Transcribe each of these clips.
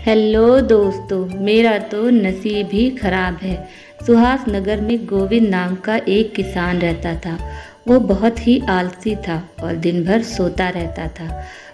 Hello दोस्तों, मेरा तो नसीब ही खराब है। सुहास नगर में गोविंद नाम का एक किसान रहता था। वो बहुत ही आलसी था और दिन भर सोता रहता था।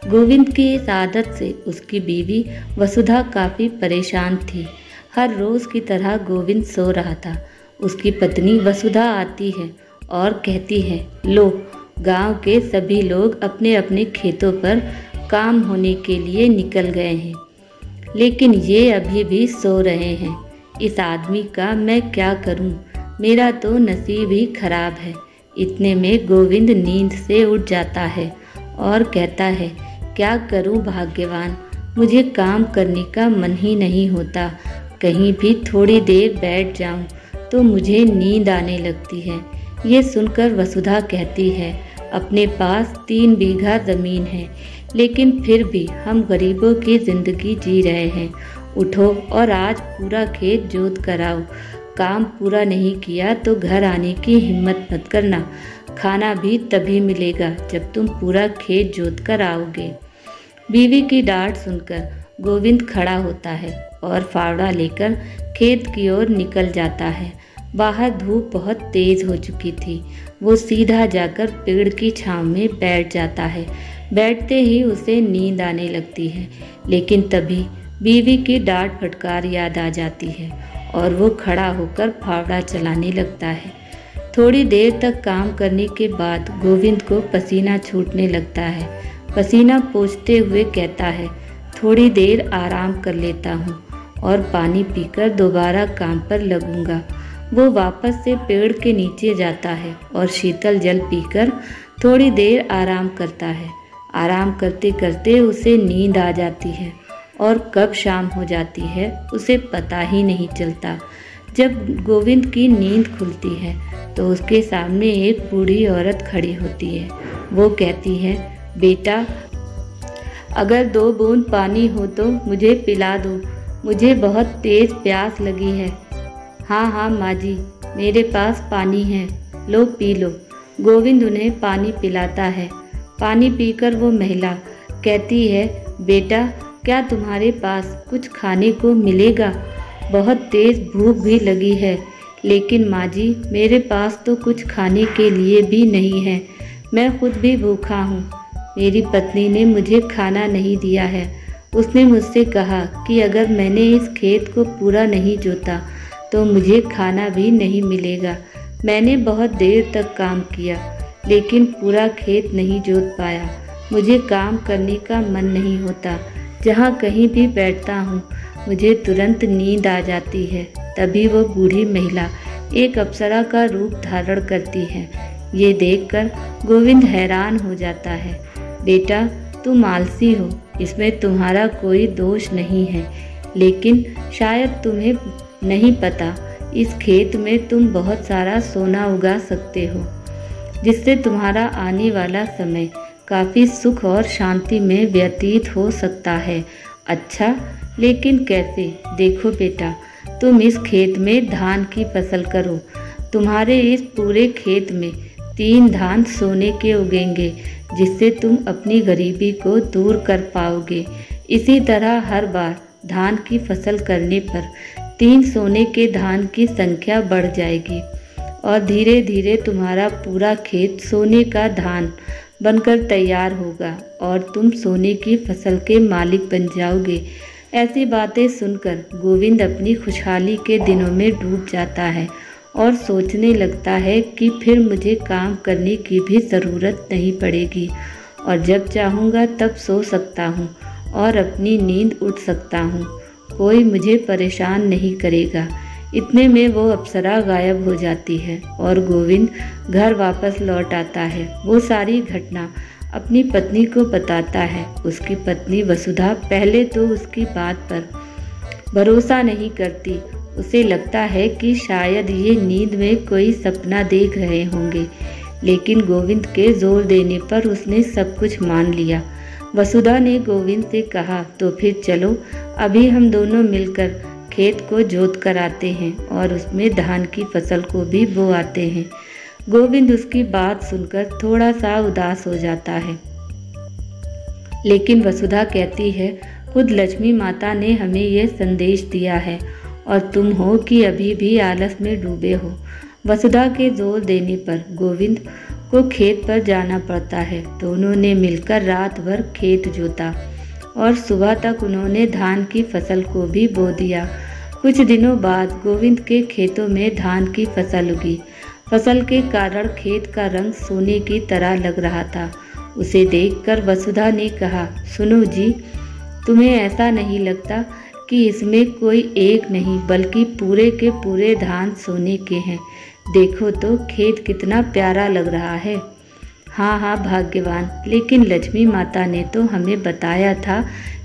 गोविंद की इस आदत से उसकी बीवी वसुधा काफ़ी परेशान थी। हर रोज़ की तरह गोविंद सो रहा था। उसकी पत्नी वसुधा आती है और कहती है, लो, गांव के सभी लोग अपने अपने खेतों पर काम होने के लिए निकल गए हैं, लेकिन ये अभी भी सो रहे हैं। इस आदमी का मैं क्या करूं? मेरा तो नसीब ही खराब है। इतने में गोविंद नींद से उठ जाता है और कहता है, क्या करूं भाग्यवान, मुझे काम करने का मन ही नहीं होता। कहीं भी थोड़ी देर बैठ जाऊं तो मुझे नींद आने लगती है। ये सुनकर वसुधा कहती है, अपने पास 3 बीघा ज़मीन है, लेकिन फिर भी हम गरीबों की ज़िंदगी जी रहे हैं। उठो और आज पूरा खेत जोत कर आओ। काम पूरा नहीं किया तो घर आने की हिम्मत मत करना। खाना भी तभी मिलेगा जब तुम पूरा खेत जोत कर आओगे। बीवी की डांट सुनकर गोविंद खड़ा होता है और फावड़ा लेकर खेत की ओर निकल जाता है। बाहर धूप बहुत तेज हो चुकी थी। वो सीधा जाकर पेड़ की छांव में बैठ जाता है। बैठते ही उसे नींद आने लगती है, लेकिन तभी बीवी की डांट फटकार याद आ जाती है और वो खड़ा होकर फावड़ा चलाने लगता है। थोड़ी देर तक काम करने के बाद गोविंद को पसीना छूटने लगता है। पसीना पोंछते हुए कहता है, थोड़ी देर आराम कर लेता हूँ और पानी पीकर दोबारा काम पर लगूंगा। वो वापस से पेड़ के नीचे जाता है और शीतल जल पीकर थोड़ी देर आराम करता है। आराम करते करते उसे नींद आ जाती है और कब शाम हो जाती है उसे पता ही नहीं चलता। जब गोविंद की नींद खुलती है तो उसके सामने एक बूढ़ी औरत खड़ी होती है। वो कहती है, बेटा, अगर 2 बूंद पानी हो तो मुझे पिला दो, मुझे बहुत तेज प्यास लगी है। हाँ हाँ माँ जी, मेरे पास पानी है, लो पी लो। गोविंद उन्हें पानी पिलाता है। पानी पीकर वो महिला कहती है, बेटा, क्या तुम्हारे पास कुछ खाने को मिलेगा? बहुत तेज़ भूख भी लगी है, लेकिन माँ जी, मेरे पास तो कुछ खाने के लिए भी नहीं है। मैं खुद भी भूखा हूँ। मेरी पत्नी ने मुझे खाना नहीं दिया है। उसने मुझसे कहा कि अगर मैंने इस खेत को पूरा नहीं जोता तो मुझे खाना भी नहीं मिलेगा। मैंने बहुत देर तक काम किया, लेकिन पूरा खेत नहीं जोत पाया। मुझे काम करने का मन नहीं होता। जहाँ कहीं भी बैठता हूँ मुझे तुरंत नींद आ जाती है। तभी वो बूढ़ी महिला एक अप्सरा का रूप धारण करती है। ये देखकर गोविंद हैरान हो जाता है। बेटा, तुम आलसी हो, इसमें तुम्हारा कोई दोष नहीं है, लेकिन शायद तुम्हें नहीं पता, इस खेत में तुम बहुत सारा सोना उगा सकते हो, जिससे तुम्हारा आने वाला समय काफ़ी सुख और शांति में व्यतीत हो सकता है। अच्छा, लेकिन कैसे? देखो बेटा, तुम इस खेत में धान की फसल करो। तुम्हारे इस पूरे खेत में 3 धान सोने के उगेंगे, जिससे तुम अपनी गरीबी को दूर कर पाओगे। इसी तरह हर बार धान की फसल करने पर 3 सोने के धान की संख्या बढ़ जाएगी और धीरे धीरे तुम्हारा पूरा खेत सोने का धान बनकर तैयार होगा और तुम सोने की फसल के मालिक बन जाओगे। ऐसी बातें सुनकर गोविंद अपनी खुशहाली के दिनों में डूब जाता है और सोचने लगता है कि फिर मुझे काम करने की भी ज़रूरत नहीं पड़ेगी और जब चाहूँगा तब सो सकता हूँ और अपनी नींद उठ सकता हूँ। कोई मुझे परेशान नहीं करेगा। इतने में वो अप्सरा गायब हो जाती है और गोविंद घर वापस लौट आता है। वो सारी घटना अपनी पत्नी को बताता है। उसकी पत्नी वसुधा पहले तो उसकी बात पर भरोसा नहीं करती। उसे लगता है कि शायद ये नींद में कोई सपना देख रहे होंगे, लेकिन गोविंद के जोर देने पर उसने सब कुछ मान लिया। वसुधा ने गोविंद से कहा, तो फिर चलो, अभी हम दोनों मिलकर खेत को जोत कर आते हैं और उसमें धान की फसल को भी बो आते हैं। गोविंद उसकी बात सुनकर थोड़ा सा उदास हो जाता है, लेकिन वसुधा कहती है, खुद लक्ष्मी माता ने हमें यह संदेश दिया है और तुम हो कि अभी भी आलस में डूबे हो। वसुधा के जोर देने पर गोविंद को खेत पर जाना पड़ता है। दोनों ने मिलकर रात भर खेत जोता और सुबह तक उन्होंने धान की फसल को भी बो दिया। कुछ दिनों बाद गोविंद के खेतों में धान की फसल उगी। फसल के कारण खेत का रंग सोने की तरह लग रहा था। उसे देखकर वसुधा ने कहा, सुनो जी, तुम्हें ऐसा नहीं लगता कि इसमें कोई एक नहीं बल्कि पूरे के पूरे धान सोने के हैं? देखो तो खेत कितना प्यारा लग रहा है। हाँ हाँ भाग्यवान, लेकिन लक्ष्मी माता ने तो हमें बताया था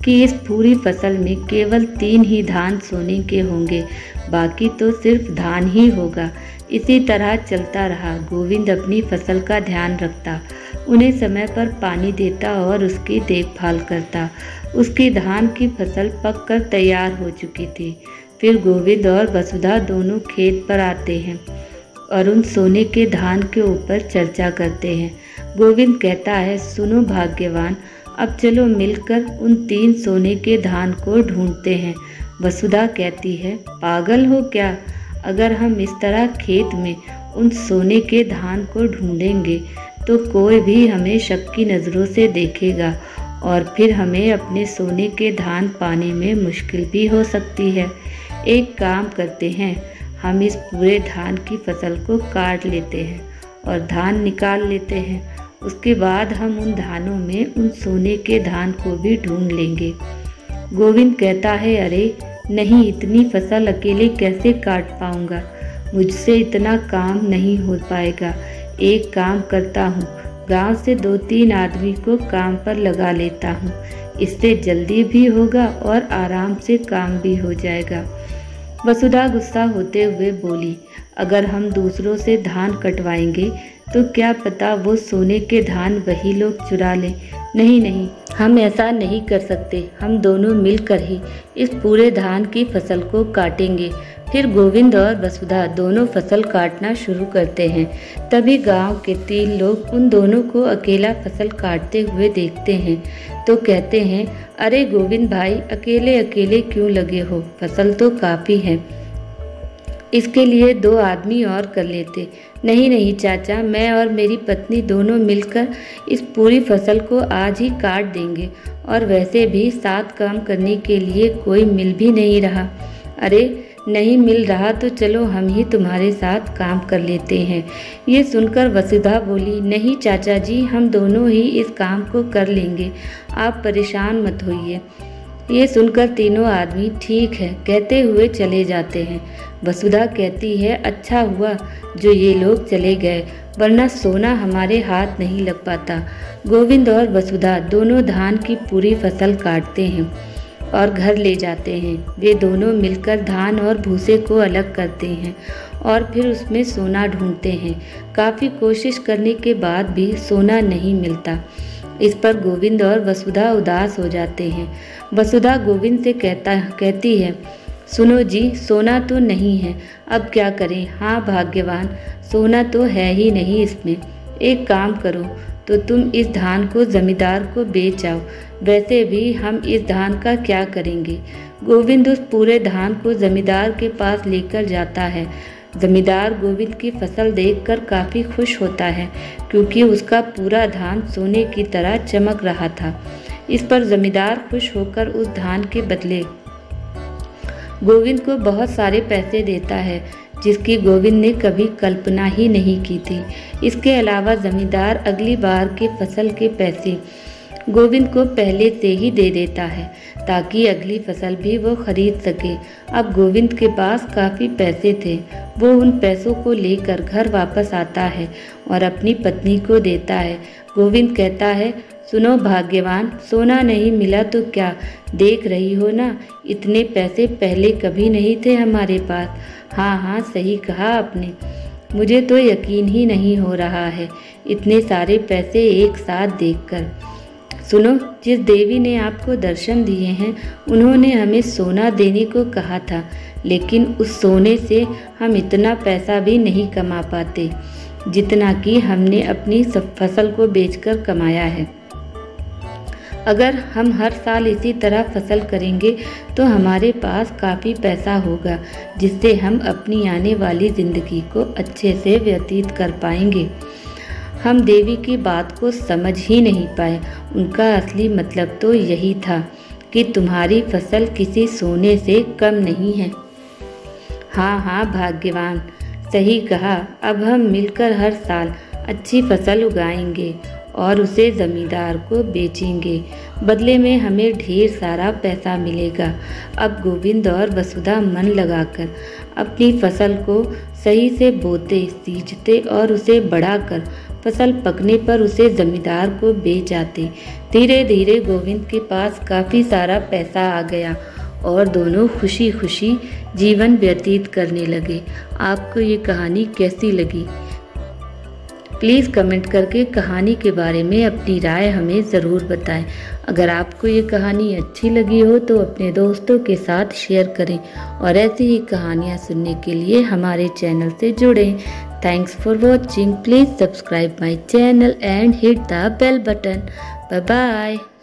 कि इस पूरी फसल में केवल 3 ही धान सोने के होंगे, बाकी तो सिर्फ धान ही होगा। इसी तरह चलता रहा। गोविंद अपनी फसल का ध्यान रखता, उन्हें समय पर पानी देता और उसकी देखभाल करता। उसकी धान की फसल पककर तैयार हो चुकी थी। फिर गोविंद और वसुधा दोनों खेत पर आते हैं और उन सोने के धान के ऊपर चर्चा करते हैं। गोविंद कहता है, सुनो भाग्यवान, अब चलो मिलकर उन 3 सोने के धान को ढूंढते हैं। वसुधा कहती है, पागल हो क्या? अगर हम इस तरह खेत में उन सोने के धान को ढूंढेंगे तो कोई भी हमें शक की नज़रों से देखेगा और फिर हमें अपने सोने के धान पाने में मुश्किल भी हो सकती है। एक काम करते हैं, हम इस पूरे धान की फसल को काट लेते हैं और धान निकाल लेते हैं। उसके बाद हम उन धानों में उन सोने के धान को भी ढूंढ लेंगे। गोविंद कहता है, अरे नहीं, इतनी फसल अकेले कैसे काट पाऊंगा? मुझसे इतना काम नहीं हो पाएगा। एक काम करता हूँ, गांव से 2-3 आदमी को काम पर लगा लेता हूँ। इससे जल्दी भी होगा और आराम से काम भी हो जाएगा। वसुधा गुस्सा होते हुए बोली, अगर हम दूसरों से धान कटवाएंगे तो क्या पता वो सोने के धान वही लोग चुरा लें। नहीं नहीं, हम ऐसा नहीं कर सकते। हम दोनों मिलकर ही इस पूरे धान की फसल को काटेंगे। फिर गोविंद और वसुधा दोनों फसल काटना शुरू करते हैं। तभी गांव के 3 लोग उन दोनों को अकेला फसल काटते हुए देखते हैं तो कहते हैं, अरे गोविंद भाई, अकेले अकेले क्यों लगे हो? फसल तो काफ़ी है, इसके लिए 2 आदमी और कर लेते। नहीं नहीं चाचा, मैं और मेरी पत्नी दोनों मिलकर इस पूरी फसल को आज ही काट देंगे और वैसे भी साथ काम करने के लिए कोई मिल भी नहीं रहा। अरे नहीं मिल रहा तो चलो हम ही तुम्हारे साथ काम कर लेते हैं। ये सुनकर वसुधा बोली, नहीं चाचा जी, हम दोनों ही इस काम को कर लेंगे, आप परेशान मत होइए। ये सुनकर तीनों आदमी ठीक है कहते हुए चले जाते हैं। वसुधा कहती है, अच्छा हुआ जो ये लोग चले गए, वरना सोना हमारे हाथ नहीं लग पाता। गोविंद और वसुधा दोनों धान की पूरी फसल काटते हैं और घर ले जाते हैं। वे दोनों मिलकर धान और भूसे को अलग करते हैं और फिर उसमें सोना ढूंढते हैं। काफ़ी कोशिश करने के बाद भी सोना नहीं मिलता। इस पर गोविंद और वसुधा उदास हो जाते हैं। वसुधा गोविंद से कहती है, सुनो जी, सोना तो नहीं है, अब क्या करें? हाँ भाग्यवान, सोना तो है ही नहीं इसमें। एक काम करो तो तुम इस धान को जमींदार को बेच आओ, वैसे भी हम इस धान का क्या करेंगे? गोविंद उस पूरे धान को जमींदार के पास लेकर जाता है। जमींदार गोविंद की फसल देखकर काफ़ी खुश होता है क्योंकि उसका पूरा धान सोने की तरह चमक रहा था। इस पर जमींदार खुश होकर उस धान के बदले गोविंद को बहुत सारे पैसे देता है जिसकी गोविंद ने कभी कल्पना ही नहीं की थी। इसके अलावा जमींदार अगली बार के फसल के पैसे गोविंद को पहले से ही दे देता है ताकि अगली फसल भी वो खरीद सके। अब गोविंद के पास काफ़ी पैसे थे। वो उन पैसों को लेकर घर वापस आता है और अपनी पत्नी को देता है। गोविंद कहता है, सुनो भाग्यवान, सोना नहीं मिला तो क्या, देख रही हो ना, इतने पैसे पहले कभी नहीं थे हमारे पास। हाँ हाँ, सही कहा आपने, मुझे तो यकीन ही नहीं हो रहा है इतने सारे पैसे एक साथ देखकर। सुनो, जिस देवी ने आपको दर्शन दिए हैं उन्होंने हमें सोना देने को कहा था, लेकिन उस सोने से हम इतना पैसा भी नहीं कमा पाते जितना कि हमने अपनी सब फसल को बेचकर कमाया है। अगर हम हर साल इसी तरह फसल करेंगे तो हमारे पास काफ़ी पैसा होगा, जिससे हम अपनी आने वाली ज़िंदगी को अच्छे से व्यतीत कर पाएंगे। हम देवी की बात को समझ ही नहीं पाए। उनका असली मतलब तो यही था कि तुम्हारी फसल किसी सोने से कम नहीं है। हाँ हाँ भाग्यवान, सही कहा। अब हम मिलकर हर साल अच्छी फसल उगाएंगे और उसे ज़मींदार को बेचेंगे। बदले में हमें ढेर सारा पैसा मिलेगा। अब गोविंद और वसुधा मन लगाकर अपनी फसल को सही से बोते, सींचते और उसे बढ़ाकर फसल पकने पर उसे ज़मींदार को बेच आते। धीरे धीरे गोविंद के पास काफ़ी सारा पैसा आ गया और दोनों खुशी खुशी जीवन व्यतीत करने लगे। आपको ये कहानी कैसी लगी? प्लीज़ कमेंट करके कहानी के बारे में अपनी राय हमें ज़रूर बताएं। अगर आपको ये कहानी अच्छी लगी हो तो अपने दोस्तों के साथ शेयर करें और ऐसी ही कहानियाँ सुनने के लिए हमारे चैनल से जुड़ें। Thanks for watching. Please subscribe my channel and hit the bell button. Bye bye.